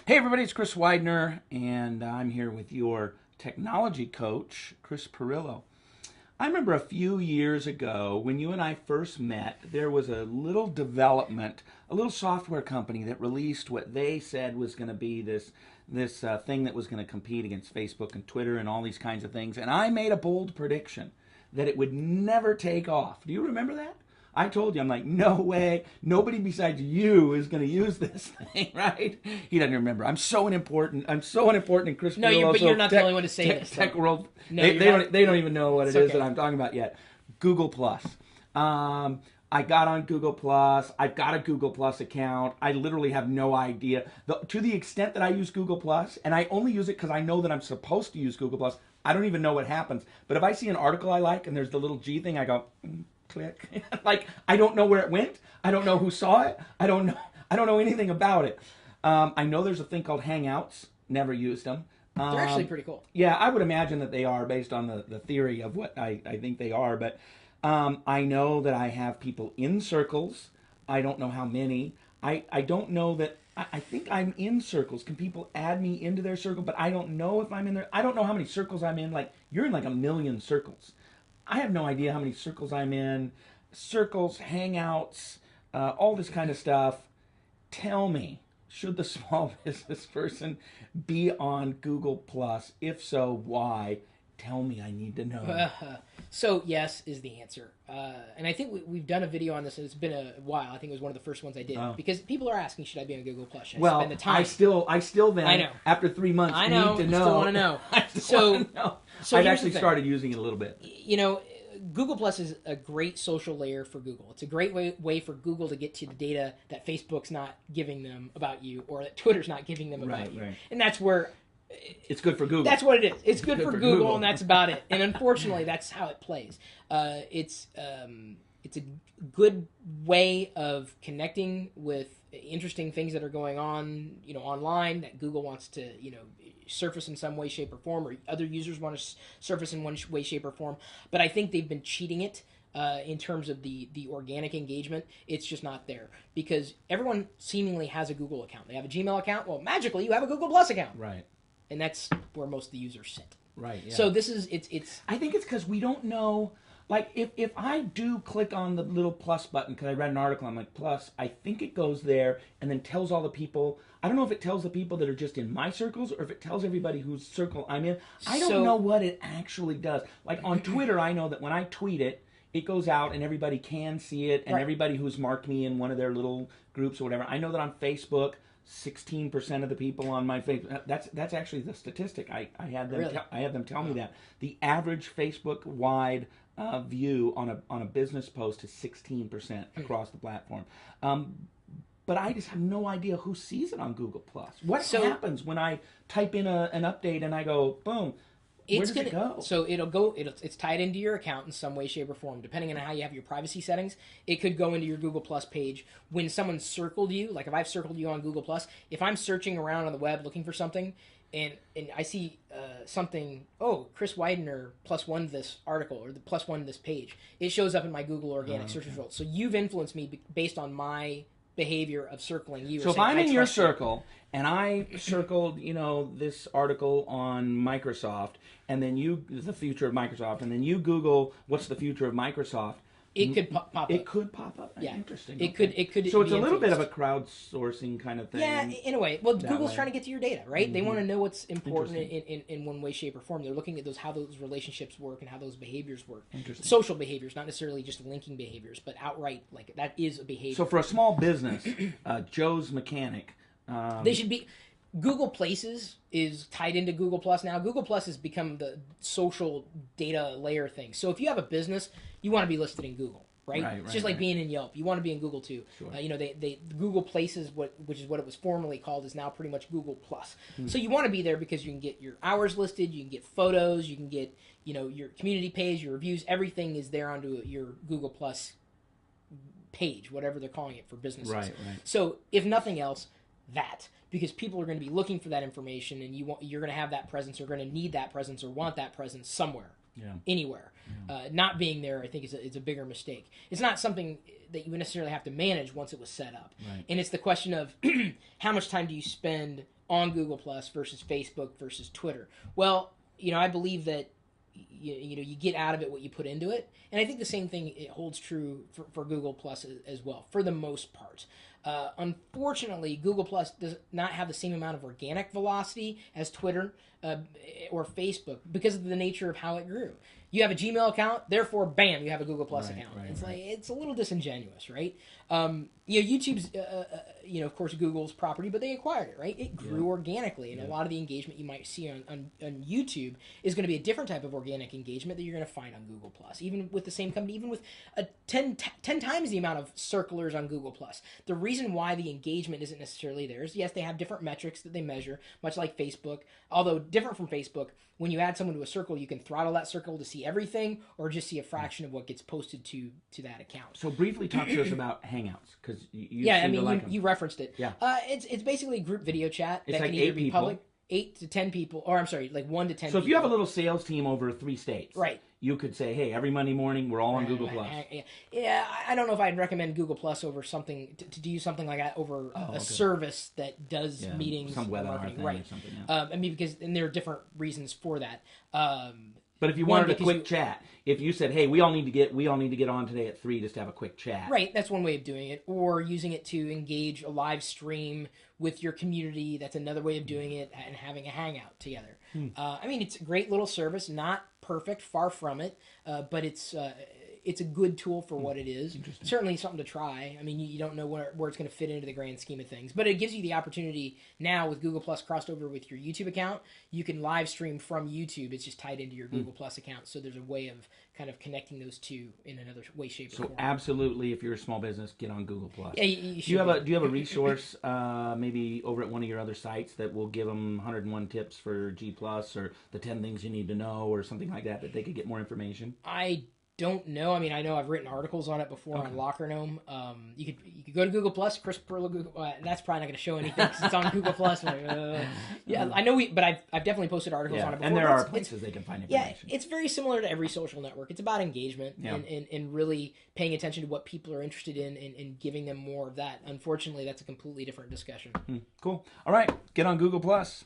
Hey everybody, it's Chris Widener, and I'm here with your technology coach, Chris Pirillo. I remember a few years ago when you and I first met, there was a little development, a little software company that released what they said was going to be this thing that was going to compete against Facebook and Twitter and all these kinds of things. And I made a bold prediction that it would never take off. Do you remember that? I told you, I'm like, no way, nobody besides you is going to use this thing, right? He doesn't remember. I'm so unimportant. I'm so unimportant in Chris. No, but you're not the only one to say this. Tech world, No, they don't even know what it is okay. that I'm talking about yet. Google Plus. I got on Google Plus. I've got a Google Plus account. I literally have no idea. To the extent that I use Google Plus, and I only use it because I know that I'm supposed to use Google Plus, I don't even know what happens. But if I see an article I like and there's the little G thing, I go, click. Like, I don't know where it went. I don't know who saw it. I don't know anything about it. I know there's a thing called Hangouts. Never used them. They're actually pretty cool. Yeah, I would imagine that they are based on the theory of what I think they are. But I know that I have people in circles. I don't know how many. I don't know that. I think I'm in circles. Can people add me into their circle? But I don't know if I'm in there. I don't know how many circles I'm in. Like, you're in like a million circles. I have no idea how many circles I'm in. Circles, hangouts, all this kind of stuff. Tell me, should the small business person be on Google Plus? If so, why? Tell me, I need to know. So yes is the answer, and I think we've done a video on this, and it's been a while. I think it was one of the first ones I did because people are asking, should I be on Google Plus? Should I spend the time? I still then, I know. After 3 months, I know. need to know. Still want to know. I still want to know. So I've actually started using it a little bit. You know, Google Plus is a great social layer for Google. It's a great way for Google to get to the data that Facebook's not giving them about you, or that Twitter's not giving them about you. Right. And that's where it's good for Google. That's what it is. It's good for Google, and that's about it. And unfortunately, that's how it plays. It's a good way of connecting with interesting things that are going on, online that Google wants to, surface in some way, shape, or form, or other users want to surface in one way, shape, or form. But I think they've been cheating it in terms of the organic engagement. It's just not there because everyone seemingly has a Google account. They have a Gmail account. Well, magically, you have a Google Plus account. Right. And that's where most of the users sit. Right. Yeah. So this is it's. I think it's because we don't know. Like, if I do click on the little plus button, because I read an article, I'm like, plus, I think it goes there and then tells all the people. I don't know if it tells the people that are just in my circles or if it tells everybody whose circle I'm in. I don't know what it actually does. Like, on Twitter, I know that when I tweet it, it goes out and everybody can see it, and everybody who's marked me in one of their little groups or whatever. I know that on Facebook, 16% of the people on my Facebook. That's actually the statistic. I had them. Really? I had them tell me that the average Facebook wide view on a business post is 16% across the platform. But I just have no idea who sees it on Google Plus. What happens when I type in an update and I go boom? Where does it go? So it's tied into your account in some way, shape, or form. Depending on how you have your privacy settings, it could go into your Google Plus page. When someone circled you, like if I've circled you on Google Plus, if I'm searching around on the web looking for something, and I see something, Chris Widener +1 this article, or the +1 this page, it shows up in my Google organic search results. So you've influenced me based on my behavior of circling you. So if I'm in your circle and I circled, this article on Microsoft, and then the future of Microsoft, and then you Google what's the future of Microsoft, it could pop up. It could pop up. Yeah, interesting. It could. So it's a little bit of a crowdsourcing kind of thing. Yeah, in a way. Well, Google's trying to get to your data, right? Mm-hmm. They want to know what's important in one way, shape, or form. They're looking at how those relationships work and how those behaviors work. Social behaviors, not necessarily just linking behaviors, but outright like that is a behavior. So for a small business, Joe's Mechanic, they should be. Google Places is tied into Google Plus now. Google Plus has become the social data layer thing. So if you have a business, you want to be listed in Google, right? It's just like being in Yelp. You want to be in Google too. Sure. They Google Places, which is what it was formerly called, is now pretty much Google Plus. So you want to be there because you can get your hours listed, you can get photos, you can get your community page, your reviews. Everything is there onto your Google Plus page, whatever they're calling it for businesses. Right. So if nothing else, because people are going to be looking for that information, and you're going to have that presence, or going to need that presence, or want that presence somewhere, anywhere. Not being there, I think, is a bigger mistake. It's not something that you would necessarily have to manage once it was set up. Right. And it's the question of how much time do you spend on Google Plus versus Facebook versus Twitter? Well, I believe that you get out of it what you put into it, and I think the same thing it holds true for Google Plus as well, for the most part. Unfortunately, Google Plus does not have the same amount of organic velocity as Twitter or Facebook because of the nature of how it grew. You have a Gmail account, therefore, bam, you have a Google Plus account. It's like it's a little disingenuous, right? YouTube's, of course, Google's property, but they acquired it, right? It grew organically, and a lot of the engagement you might see on YouTube is going to be a different type of organic engagement that you're going to find on Google Plus, even with the same company, even with 10 times the amount of circlers on Google Plus. The reason why the engagement isn't necessarily there is, yes, they have different metrics that they measure, much like Facebook, although different from Facebook. When you add someone to a circle, you can throttle that circle to see everything or just see a fraction of what gets posted to that account. So briefly talk to us about Hangouts, because you referenced it. Yeah, it's basically a group video chat it's that like can either 8 be people. public, 8 to 10 people, or I'm sorry, like 1 to 10. So if people. you have a little sales team over 3 states, right, you could say, hey, every Monday morning we're all on Google Plus. Yeah, I don't know if I'd recommend Google Plus over something to do something like that over a service that does meetings, some webinar marketing, thing right? Or something. Yeah. Because there are different reasons for that. But if you wanted a quick chat, if you said, "Hey, we all need to get on today at 3 just to have a quick chat," right? That's one way of doing it. Or using it to engage a live stream with your community. That's another way of doing it, and having a hangout together. It's a great little service. Not perfect, far from it, but it's a good tool for what it is. Certainly something to try. I mean, you don't know where it's going to fit into the grand scheme of things. But it gives you the opportunity now with Google Plus crossed over with your YouTube account. You can live stream from YouTube. It's just tied into your Google Plus account. So there's a way of kind of connecting those two in another way, shape, or form. So absolutely, if you're a small business, get on Google Plus. Yeah, you should. Do you have a resource maybe over at one of your other sites that will give them 101 tips for G Plus or the 10 things you need to know or something like that they could get more information? I don't know. I mean, I know I've written articles on it before on Locker Gnome. You could go to Google Plus, Chris Pirillo. That's probably not going to show anything because it's on Google Plus. I know but I've definitely posted articles on it before. And there are places they can find information. Yeah, it's very similar to every social network. It's about engagement and really paying attention to what people are interested in and giving them more of that. Unfortunately, that's a completely different discussion. Cool. All right, get on Google Plus.